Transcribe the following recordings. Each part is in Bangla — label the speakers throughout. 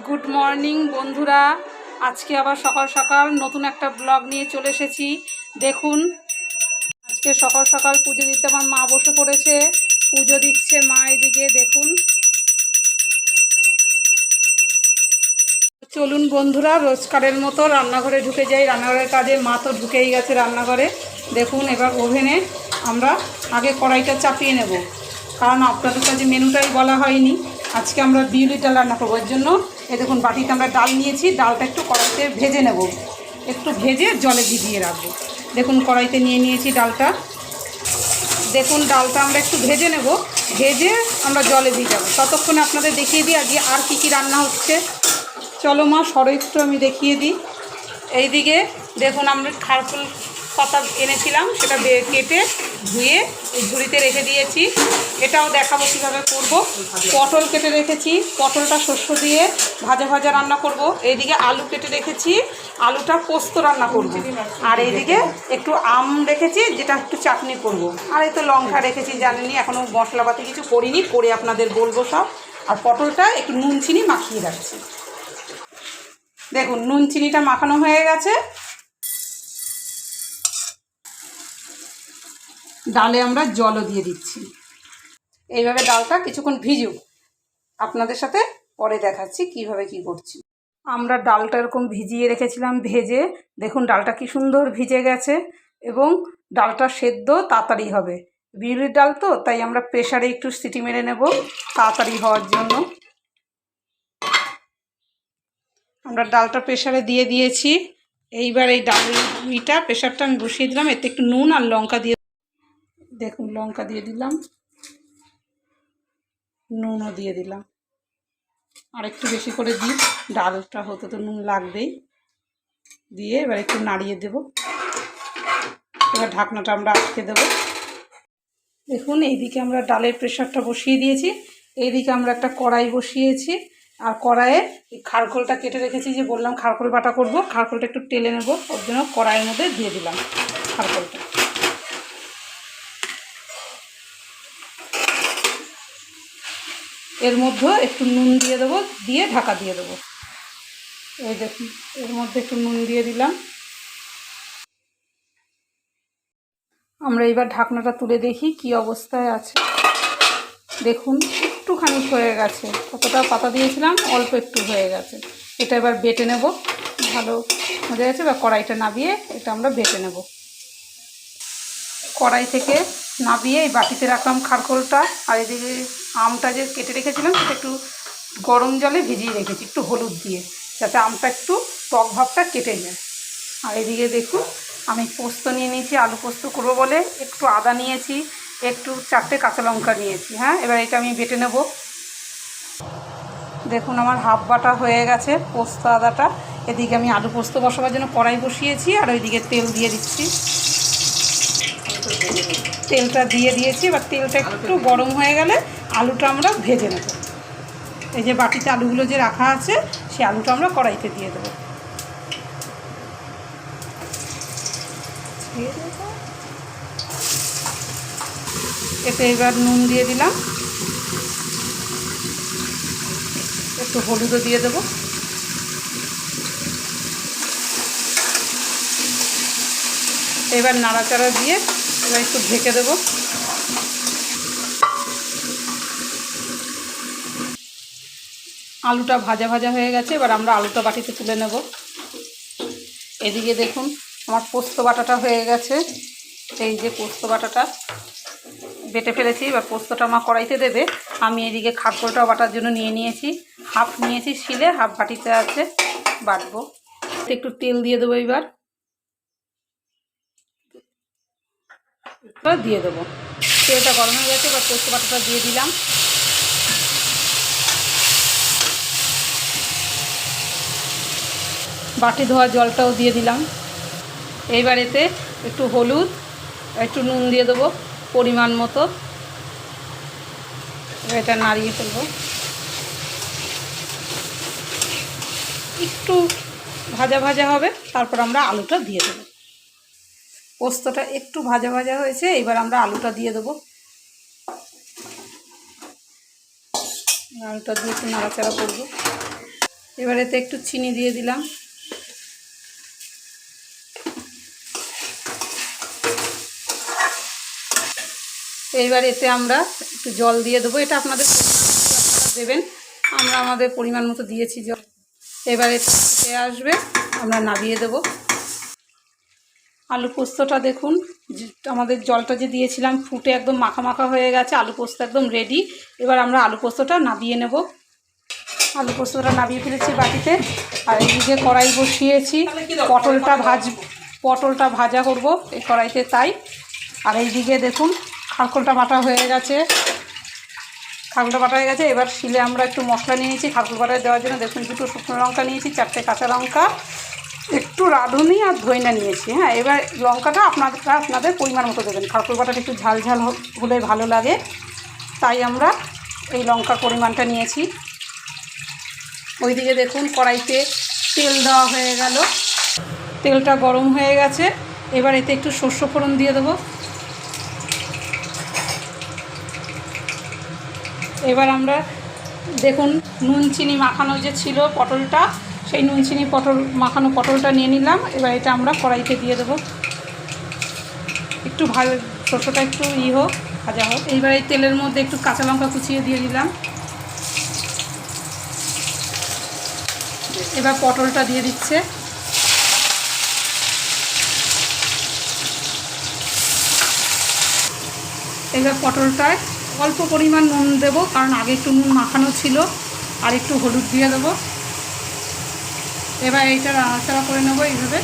Speaker 1: গুড মর্নিং বন্ধুরা, আজকে আবার সকাল সকাল নতুন একটা ব্লগ নিয়ে চলে এসেছি। দেখুন, আজকে সকাল সকাল পুজো দিতে আমার মা বসে পড়েছে, পুজো দিচ্ছে মা। এদিকে দেখুন, চলুন বন্ধুরা, রোজকারের মতো রান্নাঘরে ঢুকে যাই। রান্নাঘরের কাজে মা তো ঢুকেই গেছে রান্নাঘরে। দেখুন, এবার ওভেনে আমরা আগে কড়াইটা চাপিয়ে নেব, কারণ আপনাদের কাছে মেনুটাই বলা হয়নি। আজকে আমরা বিউলির ডাল রান্না করবো। এর জন্য এই দেখুন, বাটিতে আমরা ডাল নিয়েছি। ডালটা একটু কড়াইতে ভেজে নেব, একটু ভেজে জলে ভিজিয়ে রাখবো। দেখুন, কড়াইতে নিয়ে নিয়েছি ডালটা। দেখুন, ডালটা আমরা একটু ভেজে নেব, ভেজে আমরা জলে ভিজাবো। ততক্ষণে আপনাদের দেখিয়ে দিই আজকে আর কী রান্না হচ্ছে। চলো মা, সরো একটু, আমি দেখিয়ে দিই। এইদিকে দেখুন, আমরা খারকুল পাতা এনেছিলাম, সেটা কেটে ধুয়ে এই ঝুড়িতে রেখে দিয়েছি। এটাও দেখাবো কীভাবে করব। পটল কেটে রেখেছি, পটলটা শস্য দিয়ে ভাজা ভাজা রান্না করব। এইদিকে আলু কেটে রেখেছি, আলুটা পোস্ত রান্না করব। আর এইদিকে একটু আম রেখেছি, যেটা একটু চাটনি করব। আর এই তো লঙ্কা রেখেছি, জানেনই, এখনও মশলাপাতি কিছু করিনি, করে আপনাদের বলবো সব। আর পটলটা একটু নুন চিনি মাখিয়ে রাখছি। দেখুন, নুন চিনিটা মাখানো হয়ে গেছে। ডালে আমরা জলও দিয়ে দিচ্ছি। এইভাবে ডালটা কিছুক্ষণ ভিজুক, আপনাদের সাথে পরে দেখাচ্ছি কিভাবে কি করছি। আমরা ডালটা এরকম ভিজিয়ে রেখেছিলাম, ভেজে দেখুন ডালটা কি সুন্দর ভিজে গেছে, এবং ডালটা সেদ্ধ তাড়াতাড়ি হবে। বিউলির ডাল তো, তাই আমরা প্রেসারে একটু সিটি মেরে নেব তাড়াতাড়ি হওয়ার জন্য। আমরা ডালটা প্রেসারে দিয়ে দিয়েছি। এইবার এই ডালটা প্রেসারটা আমি বসিয়ে দিলাম। এতে একটু নুন আর লঙ্কা দিয়ে, দেখুন লঙ্কা দিয়ে দিলাম, নুনও দিয়ে দিলাম। আর একটু বেশি করে দিই, ডালটা হতে তো নুন লাগবেই। দিয়ে এবার একটু নাড়িয়ে দেব। এবার ঢাকনাটা আমরা আটকে দেব। দেখুন, এইদিকে আমরা ডালের প্রেসারটা বসিয়ে দিয়েছি। এইদিকে আমরা একটা কড়াই বসিয়েছি, আর কড়াইয়ে এই খারকোলটা কেটে রেখেছি, যে বললাম খারকোল বাটা করব। খারকোলটা একটু টেলে নেব, ওর জন্য কড়াইয়ের মধ্যে দিয়ে দিলাম খারকোলটা। এর মধ্যে একটু নুন দিয়ে দেবো, দিয়ে ঢাকা দিয়ে দেবো। এই দেখুন, এর মধ্যে একটু নুন দিয়ে দিলাম। আমরা এবার ঢাকনাটা তুলে দেখি কি অবস্থায় আছে। দেখুন, একটুখানি হয়ে গেছে, কতটা পাতা দিয়েছিলাম, অল্প একটু হয়ে গেছে। এটা এবার বেটে নেব, ভালো হয়ে গেছে। এবার কড়াইটা নাবিয়ে এটা আমরা বেটে নেব। কড়াই থেকে নাবিয়ে এই বাটিতে রাখলাম খারকোলটা। আর এদিকে আমটা যে কেটে রেখেছিলাম, সেটা একটু গরম জলে ভিজিয়ে রেখেছি, একটু হলুদ দিয়ে, যাতে আমটা একটু টক ভাবটা কেটে যায়। আর এদিকে দেখুন, আমি পোস্ত নিয়ে নিয়েছি, আলু পোস্ত করবো বলে। একটু আদা নিয়েছি, একটু 4টে কাঁচা লঙ্কা নিয়েছি। হ্যাঁ, এবার এটা আমি বেটে নেব। দেখুন, আমার হাফ বাটা হয়ে গেছে পোস্ত আদাটা। এদিকে আমি আলু পোস্ত বসাবার জন্য কড়াই বসিয়েছি, আর ওইদিকে তেল দিয়ে দিচ্ছি। তেলটা দিয়ে দিয়েছি। এবার তেলটা একটু গরম হয়ে গেলে আলুটা আমরা ভেজে নেব। এই যে বাটিতে আলুগুলো যে রাখা আছে, সেই আলুটা আমরা কড়াইতে দিয়ে দেবো। এতে এবার নুন দিয়ে দিলাম, একটু হলুদও দিয়ে দেবো। এবার নাড়াচাড়া দিয়ে এবার একটু ঢেকে দেবো। আলুটা ভাজা ভাজা হয়ে গেছে, এবার আমরা আলুটা বাটিতে তুলে নেব। এদিকে দেখুন, আমার পোস্ত বাটাটা হয়ে গেছে। এই যে পোস্ত বাটাটা বেটে ফেলেছি। এবার পোস্তটা আমার কড়াইতে দেবে। আমি এদিকে খারকোলটা বাটার জন্য নিয়ে নিয়েছি, হাফ নিয়েছি শিলে, হাফ বাটিতে আছে, বাটবো। একটু তেল দিয়ে দেবো। এবার দিয়ে দেবো। তেলটা গরম হয়ে গেছে, এবার পোস্ত বাটাটা দিয়ে দিলাম। বাটি ধোয়া জলটাও দিয়ে দিলাম। এইবার এতে একটু হলুদ, একটু নুন দিয়ে দেবো পরিমাণ মতো। এটা নাড়িয়ে ফেলবো। একটু ভাজা ভাজা হবে, তারপর আমরা আলুটা দিয়ে দেবো। পোস্তটা একটু ভাজা ভাজা হয়েছে, এবার আমরা আলুটা দিয়ে দেবো। আলুটা দিয়ে একটু নাড়াচাড়া করবো। এবার এতে একটু চিনি দিয়ে দিলাম। এইবার এতে আমরা একটু জল দিয়ে দেবো, এটা আপনারা দেবেন, আমরা আমাদের পরিমাণ মতো দিয়েছি জল। এবার এতে ফুটে আসবে, আমরা নামিয়ে দেবো। আলু পোস্তটা দেখুন, আমাদের জলটা যে দিয়েছিলাম ফুটে একদম মাখা মাখা হয়ে গেছে, আলু পোস্ত একদম রেডি। এবার আমরা আলু পোস্তটা নামিয়ে নেব। আলু পোস্তটা নামিয়ে ফেলেছি বাটিতে। আর এইদিকে কড়াই বসিয়েছি, পটলটা ভাজা করব এই কড়াইতে, তাই। আর এইদিকে দেখুন খারকোলটা বাটা হয়ে গেছে, এবার শিলে আমরা একটু মশলা নিয়েছি খারকোল বাটায় দেওয়ার জন্য। দেখুন 2টো শুকনো লঙ্কা নিয়েছি, 4টে কাঁচা লঙ্কা, একটু রাঁধুনি আর ধইনা নিয়েছি। হ্যাঁ, এবার লঙ্কাটা আপনাদের পরিমাণ মতো দেবেন। খারকোল বাটাটা একটু ঝাল ঝাল হলে ভালো লাগে, তাই আমরা এই লঙ্কার পরিমাণটা নিয়েছি। ওইদিকে দেখুন কড়াইতে তেল দেওয়া হয়ে গেল, তেলটা গরম হয়ে গেছে। এবার এতে একটু সর্ষে ফোড়ন দিয়ে দেবো। এবার আমরা দেখুন নুন চিনি মাখানো যে ছিল পটলটা, সেই নুন চিনি মাখানো পটলটা নিয়ে নিলাম। এবার এটা আমরা কড়াইতে দিয়ে দেবো, একটু সর্ষেটা একটু হোক, ভাজা হোক। এইবার এই তেলের মধ্যে একটু কাঁচা লঙ্কা কুচিয়ে দিয়ে দিলাম। এবার পটলটা দিয়ে দিচ্ছে। এবার পটলটায় অল্প পরিমাণ নুন দেবো, কারণ আগে একটু নুন মাখানো ছিল, আর একটু হলুদ দিয়ে দেবো। এবার এইটা নাড়াচাড়া করে নেবো এইভাবে।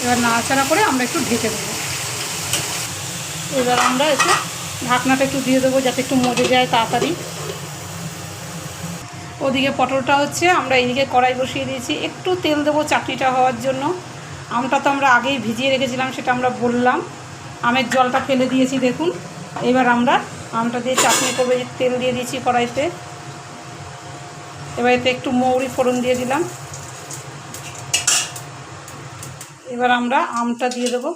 Speaker 1: এবার নাড়াচাড়া করে আমরা একটু ঢেকে দেবো। এবার আমরা একটু ঢাকনাটা একটু দিয়ে দেবো, যাতে একটু মজে যায় তাড়াতাড়ি। ওদিকে পটলটা হচ্ছে, আমরা এইদিকে কড়াই বসিয়ে দিয়েছি, একটু তেল দেবো চাটনিটা হওয়ার জন্য। আমটা তো আমরা আগেই ভিজিয়ে রেখেছিলাম, সেটা আমরা বললাম। আমের জলটা ফেলে দিয়েছি দেখুন। এবার আমরা আমটা দিয়ে চাটনি করবো, তেল দিয়ে দিয়েছি কড়াইতে। এবার এতে একটু মৌরি ফোড়ন দিয়ে দিলাম। এবার আমরা আমটা দিয়ে দেবো।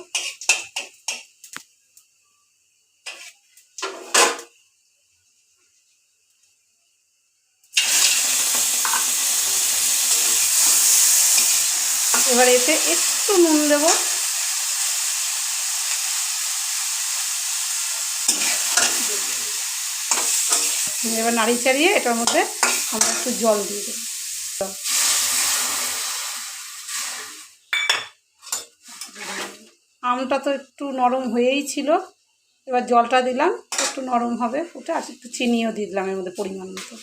Speaker 1: এবার এতে একটু নুন দেবো। এবার নাড়ি চাড়িয়ে এটার মধ্যে আমরা একটু জল দিয়ে দেবো। আমটা তো একটু নরম হয়েই ছিল, এবার জলটা দিলাম, একটু নরম হবে ফুটে। আর একটু চিনিও দিয়ে দিলাম এর মধ্যে পরিমাণ মতো।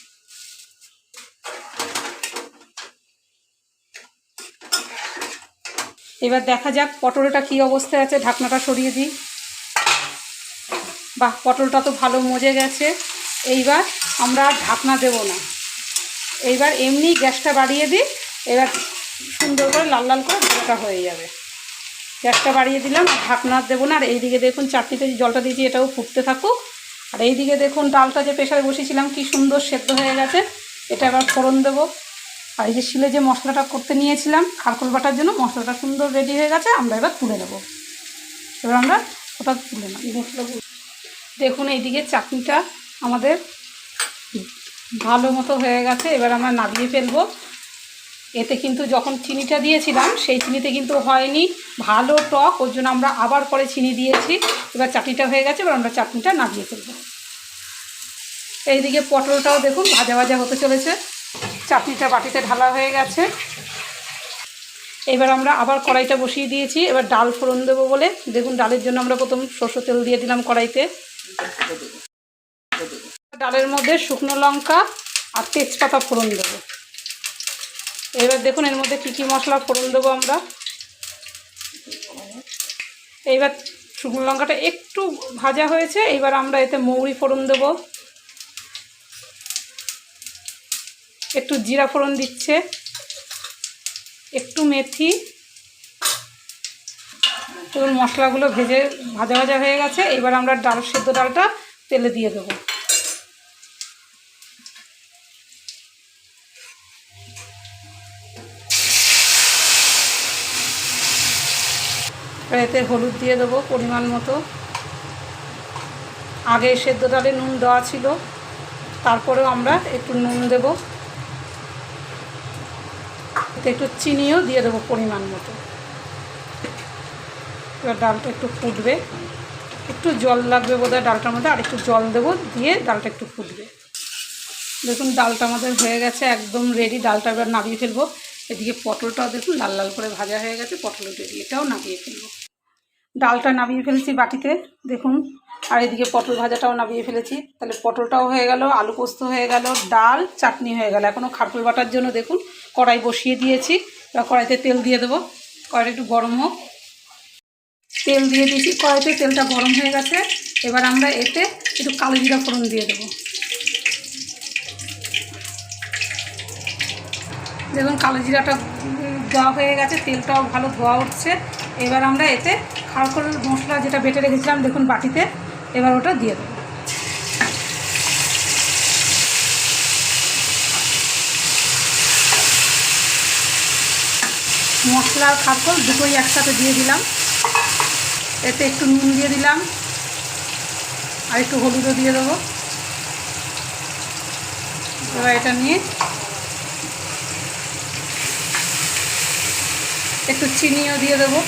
Speaker 1: এবার দেখা যাক পটলটা কী অবস্থায় আছে। ঢাকনাটা সরিয়ে দিই। বাহ, পটলটা তো ভালো মজে গেছে। এইবার আমরা ঢাকনা দেব না, এইবার এমনি গ্যাসটা বাড়িয়ে দিই। এবার সুন্দর করে লাল লাল করে ভাজাটা হয়ে যাবে। গ্যাসটা বাড়িয়ে দিলাম, আর ঢাকনা দেবো না। আর এইদিকে দেখুন চাটনিতে যে জলটা দিয়েছি এটাও ফুটতে থাকুক। আর এইদিকে দেখুন ডালটা যে প্রেসারে বসিয়েছিলাম কি সুন্দর সেদ্ধ হয়ে গেছে। এটা এবার ফোড়ন দেবো। আর এই যে শিলে যে মশলাটা করতে নিয়েছিলাম খারকোল বাটার জন্য, মশলাটা সুন্দর রেডি হয়ে গেছে। আমরা এবার তুলে নেব। এবার আমরা ওটা তুলে নেব। দেখুন এইদিকে চাটনিটা আমাদের ভালো মতো হয়ে গেছে। এবার আমরা নামিয়ে ফেলবো। এতে কিন্তু যখন চিনিটা দিয়েছিলাম সেই চিনিতে কিন্তু হয়নি ভালো টক, ওর জন্য আমরা আবার পরে চিনি দিয়েছি। এবার চাটনিটা হয়ে গেছে, এবার আমরা চাটনিটা নামিয়ে ফেলবো। এইদিকে পটলটাও দেখুন ভাজা ভাজা হতে চলেছে। চাটনিটা বাটিতে ঢালা হয়ে গেছে। এবার আমরা আবার কড়াইটা বসিয়ে দিয়েছি। এবার ডাল ফোড়ন দেবো বলে দেখুন, ডালের জন্য আমরা প্রথম সরষের তেল দিয়ে দিলাম কড়াইতে। ডালের মধ্যে শুকনো লঙ্কা আর তেজপাতা ফোড়ন দেবো। এবার দেখুন এর মধ্যে কী কী মশলা ফোড়ন দেবো আমরা। এইবার শুকনো লঙ্কাটা একটু ভাজা হয়েছে, এবার আমরা এতে মৌরি ফোড়ন দেবো, একটু জিরা ফোড়ন দিচ্ছে, একটু মেথি। এবং মশলাগুলো ভাজা ভাজা হয়ে গেছে। এবার আমরা সেদ্ধ ডালটা তেলে দিয়ে দেবো। এতে হলুদ দিয়ে দেবো পরিমাণ মতো। আগে সেদ্ধ ডালে নুন দেওয়া ছিল। তারপরেও আমরা একটু নুন দেব, একটু চিনিও দিয়ে দেবো পরিমাণ মতো। এবার ডালটা একটু ফুটবে, একটু জল লাগবে বোধহয় ডালটার মধ্যে, আর একটু জল দেবো, দিয়ে ডালটা একটু ফুটবে। দেখুন ডালটা আমাদের হয়ে গেছে, একদম রেডি। ডালটা এবার নামিয়ে ফেলবো। এদিকে পটলটাও দেখুন লাল লাল করে ভাজা হয়ে গেছে, পটলও রেডি, এটাও নামিয়ে ফেলবো। ডালটা নামিয়ে ফেলেছি বাটিতে দেখুন, আর এদিকে পটল ভাজাটাও নামিয়ে ফেলেছি। তাহলে পটলটাও হয়ে গেল, আলু পোস্ত হয়ে গেল, ডাল চাটনি হয়ে গেল। এখনও খারকুল বাটার জন্য দেখুন কড়াই বসিয়ে দিয়েছি। এবার কড়াইতে তেল দিয়ে দেবো, কড়াইটা একটু গরম হোক। তেল দিয়ে দিয়েছি কড়াইতে, তেলটা গরম হয়ে গেছে। এবার আমরা এতে একটু কালো জিরা ফোড়ন দিয়ে দেবো। দেখুন কালো জিরাটা দেওয়া হয়ে গেছে, তেলটাও ভালো ধোয়া উঠছে। এবার আমরা এতে খারকুল মশলা যেটা বেটে রেখেছিলাম দেখুন বাটিতে, এবার ওটা দিয়ে দেবো। মশলা আর খারকুল দুটোই একসাথে দিয়ে দিলাম। এতে একটু নুন দিয়ে দিলাম, আর একটু হলুদও দিয়ে দেবো। এবার এটা নিয়ে একটু চিনিও দিয়ে দেবো।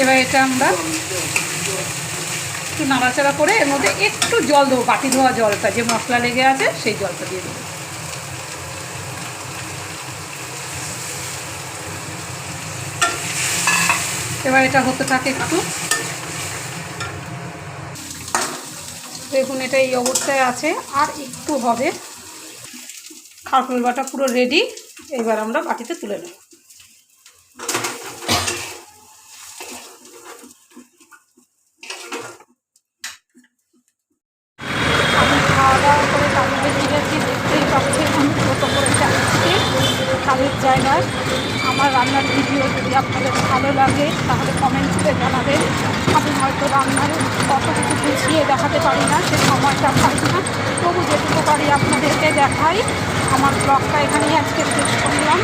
Speaker 1: এবার এটা আমরা একটু নাড়াচাড়া করে এর মধ্যে একটু জল দেবো, বাটি ধোয়া জলটা, যে মশলা লেগে আছে সেই জলটা দিয়ে দেবো। এবার এটা হতে থাকে একটু। দেখুন এটা এই অবস্থায় আছে, আর একটু হবে। খারকুল বাটা পুরো রেডি। এবার আমরা বাটিতে তুলে নেব। আমি খাওয়া দাওয়া করে কাজে বেরিয়ে গেছি, দেখতেই পাচ্ছি আমি ছোটো করে যাচ্ছি কাজের জায়গায়। আমার রান্নার ভিডিও যদি আপনাদের ভালো লাগে তাহলে কমেন্ট করে জানাবেন। আমি হয়তো রান্নার কত কিছু গুছিয়ে দেখাতে পারি না, সে সময়টা পাই না, তবু যেটুকু পারি আপনাদেরকে দেখাই। আমার ব্লগটা এখানেই আজকে শেষ করলাম।